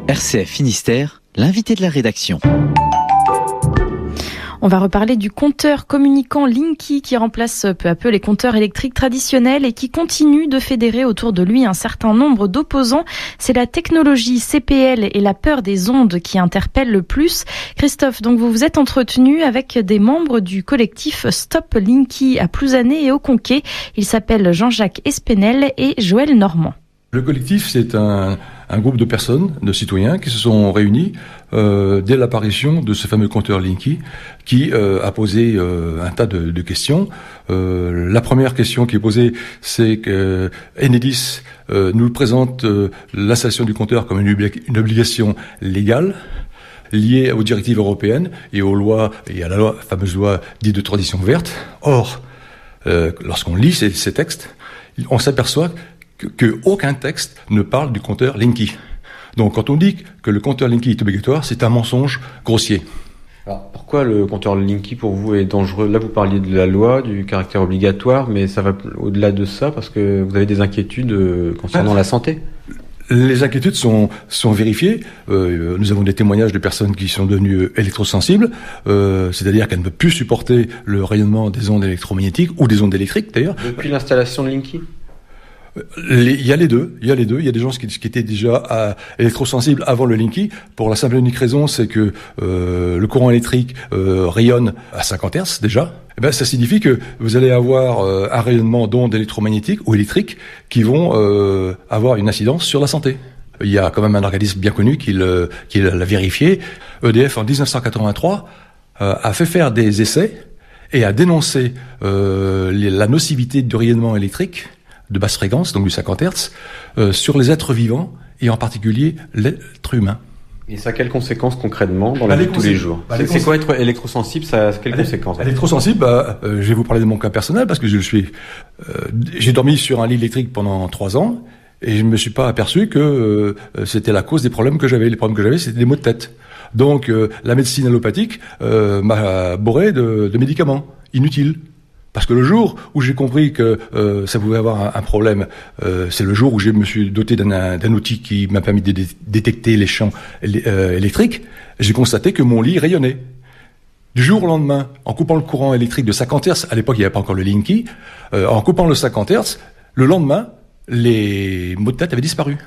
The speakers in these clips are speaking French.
RCF Finistère, l'invité de la rédaction. On va reparler du compteur communicant Linky qui remplace peu à peu les compteurs électriques traditionnels et qui continue de fédérer autour de lui un certain nombre d'opposants. C'est la technologie CPL et la peur des ondes qui interpellent le plus. Christophe, donc vous vous êtes entretenu avec des membres du collectif Stop Linky à Plouzané et au Conquet. Ils s'appellent Jean-Jacques Espenel et Joël Normand. Le collectif, c'est un groupe de personnes, de citoyens qui se sont réunis dès l'apparition de ce fameux compteur Linky qui a posé un tas de questions. La première question qui est posée, c'est que Enedis nous présente l'installation du compteur comme une obligation légale liée aux directives européennes et aux lois, et à la fameuse loi dite de transition verte. Or, lorsqu'on lit ces textes, on s'aperçoit que aucun texte ne parle du compteur Linky. Donc quand on dit que le compteur Linky est obligatoire, c'est un mensonge grossier. Alors, pourquoi le compteur Linky pour vous est dangereux ? Là, vous parliez de la loi, du caractère obligatoire, mais ça va au-delà de ça parce que vous avez des inquiétudes concernant la santé. Les inquiétudes sont vérifiées. Nous avons des témoignages de personnes qui sont devenues électrosensibles, c'est-à-dire qu'elles ne peuvent plus supporter le rayonnement des ondes électromagnétiques ou des ondes électriques d'ailleurs. Depuis l'installation de Linky ? Il y a les deux. Il y a des gens qui étaient déjà électrosensibles avant le Linky. Pour la simple et unique raison, c'est que le courant électrique rayonne à 50 Hz déjà. Et ben, ça signifie que vous allez avoir un rayonnement d'ondes électromagnétiques ou électriques qui vont avoir une incidence sur la santé. Il y a quand même un organisme bien connu qui l'a vérifié. EDF en 1983 a fait faire des essais et a dénoncé la nocivité du rayonnement électrique de basse fréquence, donc du 50 Hz, sur les êtres vivants et en particulier l'être humain. Et ça a quelles conséquences concrètement dans la vie de tous les jours ? C'est quoi être électrosensible ? Ça a quelles conséquences ? Électrosensible, je vais vous parler de mon cas personnel parce que j'ai dormi sur un lit électrique pendant 3 ans et je ne me suis pas aperçu que c'était la cause des problèmes que j'avais. Les problèmes que j'avais, c'était des maux de tête. Donc la médecine allopathique m'a bourré de médicaments inutiles. Parce que le jour où j'ai compris que ça pouvait avoir un problème, c'est le jour où je me suis doté d'un outil qui m'a permis de détecter les champs électriques. J'ai constaté que mon lit rayonnait. Du jour au lendemain, en coupant le courant électrique de 50 Hz, à l'époque il n'y avait pas encore le Linky, en coupant le 50 Hz, le lendemain, les maux de tête avaient disparu.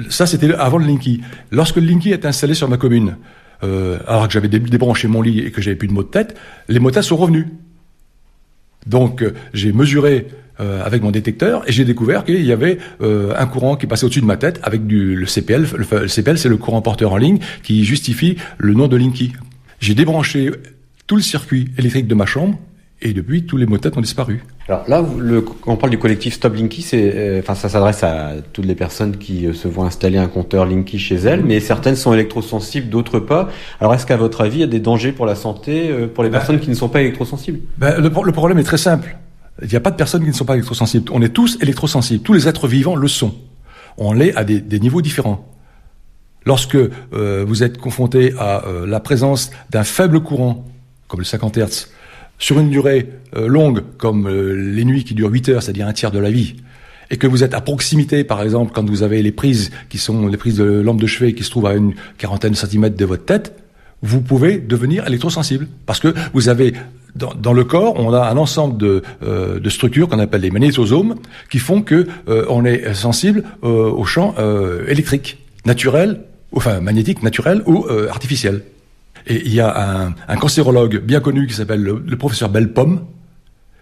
Ça, c'était avant le Linky. Lorsque le Linky est installé sur ma commune, alors que j'avais débranché mon lit et que j'avais plus de maux de tête, les maux de tête sont revenus. Donc j'ai mesuré avec mon détecteur et j'ai découvert qu'il y avait un courant qui passait au-dessus de ma tête avec le CPL. Le CPL, c'est le courant porteur en ligne qui justifie le nom de Linky. J'ai débranché tout le circuit électrique de ma chambre et depuis, tous les maux de tête ont disparu. Alors là, quand on parle du collectif Stop Linky, ça s'adresse à toutes les personnes qui se voient installer un compteur Linky chez elles, mais certaines sont électrosensibles, d'autres pas. Alors est-ce qu'à votre avis, il y a des dangers pour la santé pour les personnes qui ne sont pas électrosensibles ? Le problème est très simple. Il n'y a pas de personnes qui ne sont pas électrosensibles. On est tous électrosensibles. Tous les êtres vivants le sont. On l'est à des niveaux différents. Lorsque vous êtes confronté à la présence d'un faible courant, comme le 50 Hz, sur une durée longue, comme les nuits qui durent 8 heures, c'est-à-dire un tiers de la vie, et que vous êtes à proximité, par exemple, quand vous avez les prises qui sont les prises de lampe de chevet qui se trouvent à une quarantaine de centimètres de votre tête, vous pouvez devenir électrosensible. Parce que vous avez, dans le corps, on a un ensemble de structures qu'on appelle les magnétosomes, qui font que on est sensible aux champs électriques, naturels, enfin magnétiques, naturels ou artificiels. Et il y a un cancérologue bien connu qui s'appelle le professeur Belpomme,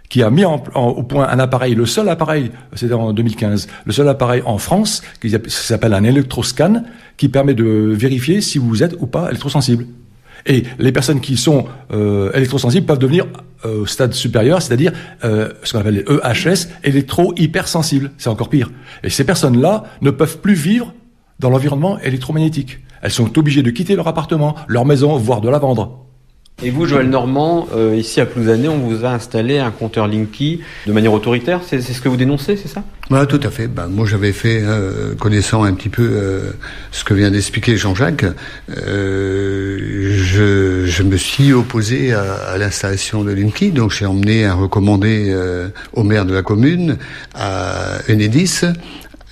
qui a mis au point un appareil, le seul appareil, c'était en 2015, le seul appareil en France, qui s'appelle un électroscan, qui permet de vérifier si vous êtes ou pas électrosensible. Et les personnes qui sont électrosensibles peuvent devenir au stade supérieur, c'est-à-dire ce qu'on appelle les EHS, électro-hypersensibles. C'est encore pire. Et ces personnes-là ne peuvent plus vivre dans l'environnement électromagnétique. Elles sont obligées de quitter leur appartement, leur maison, voire de la vendre. Et vous, Joël Normand, ici à Plouzané, on vous a installé un compteur Linky de manière autoritaire. C'est ce que vous dénoncez, c'est ça ? Voilà, tout à fait. Moi, j'avais fait, connaissant un petit peu ce que vient d'expliquer Jean-Jacques, je me suis opposé à l'installation de Linky. Donc, j'ai emmené un recommandé au maire de la commune, à Enedis.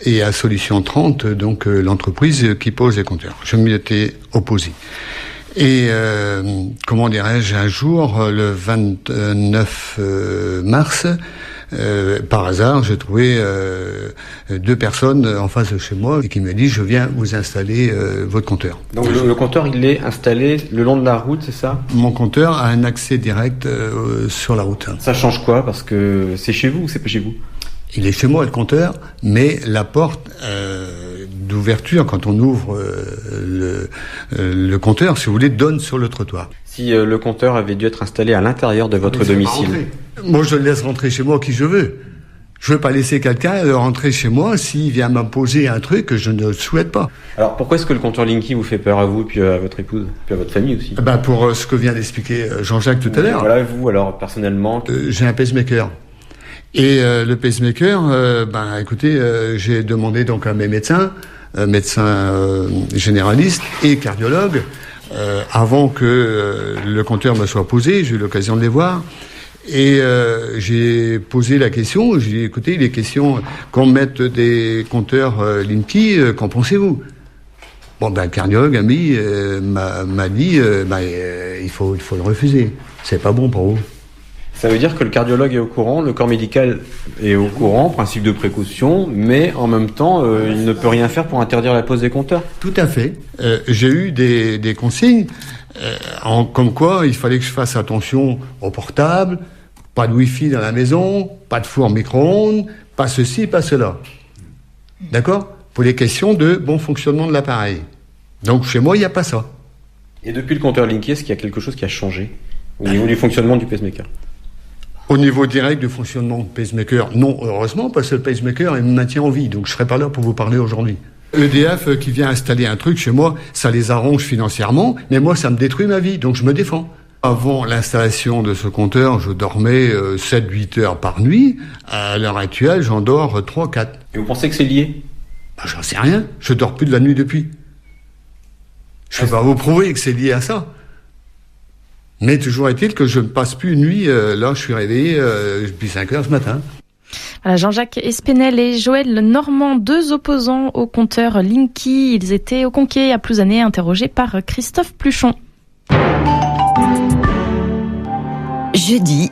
et à Solution 30, donc l'entreprise qui pose les compteurs. Je m'y étais opposé. Et comment dirais-je, un jour, le 29 mars, par hasard, j'ai trouvé 2 personnes en face de chez moi et qui me disent: je viens vous installer votre compteur. Donc le compteur, il est installé le long de la route, c'est ça? Mon compteur a un accès direct sur la route. Ça change quoi? Parce que c'est chez vous ou c'est pas chez vous? Il est chez moi, le compteur, mais la porte d'ouverture, quand on ouvre le compteur, si vous voulez, donne sur le trottoir. Si le compteur avait dû être installé à l'intérieur de votre domicile. Moi, je le laisse rentrer chez moi qui je veux. Je veux pas laisser quelqu'un rentrer chez moi s'il vient m'imposer un truc que je ne souhaite pas. Alors pourquoi est-ce que le compteur Linky vous fait peur à vous, puis à votre épouse, puis à votre famille aussi? Pour ce que vient d'expliquer Jean-Jacques tout à l'heure. Voilà, vous, alors, personnellement... J'ai un pacemaker. Et le pacemaker, écoutez, j'ai demandé donc à mes médecins, généralistes et cardiologues, avant que le compteur me soit posé, j'ai eu l'occasion de les voir, et j'ai posé la question, j'ai dit: écoutez, il est question qu'on mette des compteurs Linky, qu'en pensez-vous? Le cardiologue ami m'a dit, il faut le refuser, c'est pas bon pour vous. Ça veut dire que le cardiologue est au courant, le corps médical est au courant, principe de précaution, mais en même temps, il ne peut rien faire pour interdire la pose des compteurs. Tout à fait. J'ai eu des consignes comme quoi il fallait que je fasse attention au portable, pas de Wi-Fi dans la maison, pas de four micro-ondes, pas ceci, pas cela. D'accord? Pour les questions de bon fonctionnement de l'appareil. Donc chez moi, il n'y a pas ça. Et depuis le compteur Linky, est-ce qu'il y a quelque chose qui a changé au niveau du fonctionnement du pacemaker? Au niveau direct du fonctionnement du pacemaker, non, heureusement, parce que le pacemaker, il me maintient en vie, donc je serai pas là pour vous parler aujourd'hui. EDF qui vient installer un truc chez moi, ça les arrange financièrement, mais moi, ça me détruit ma vie, donc je me défends. Avant l'installation de ce compteur, je dormais 7-8 heures par nuit. À l'heure actuelle, j'en dors 3-4. Et vous pensez que c'est lié? J'en sais rien, je dors plus de la nuit depuis. Je ne peux pas vous prouver que c'est lié à ça. Mais toujours est-il que je ne passe plus une nuit, là je suis réveillé depuis 5 heures ce matin. Voilà, Jean-Jacques Espenel et Joël Normand, 2 opposants au compteur Linky. Ils étaient au Conquet à Plouzané, interrogés par Christophe Pluchon. Jeudi.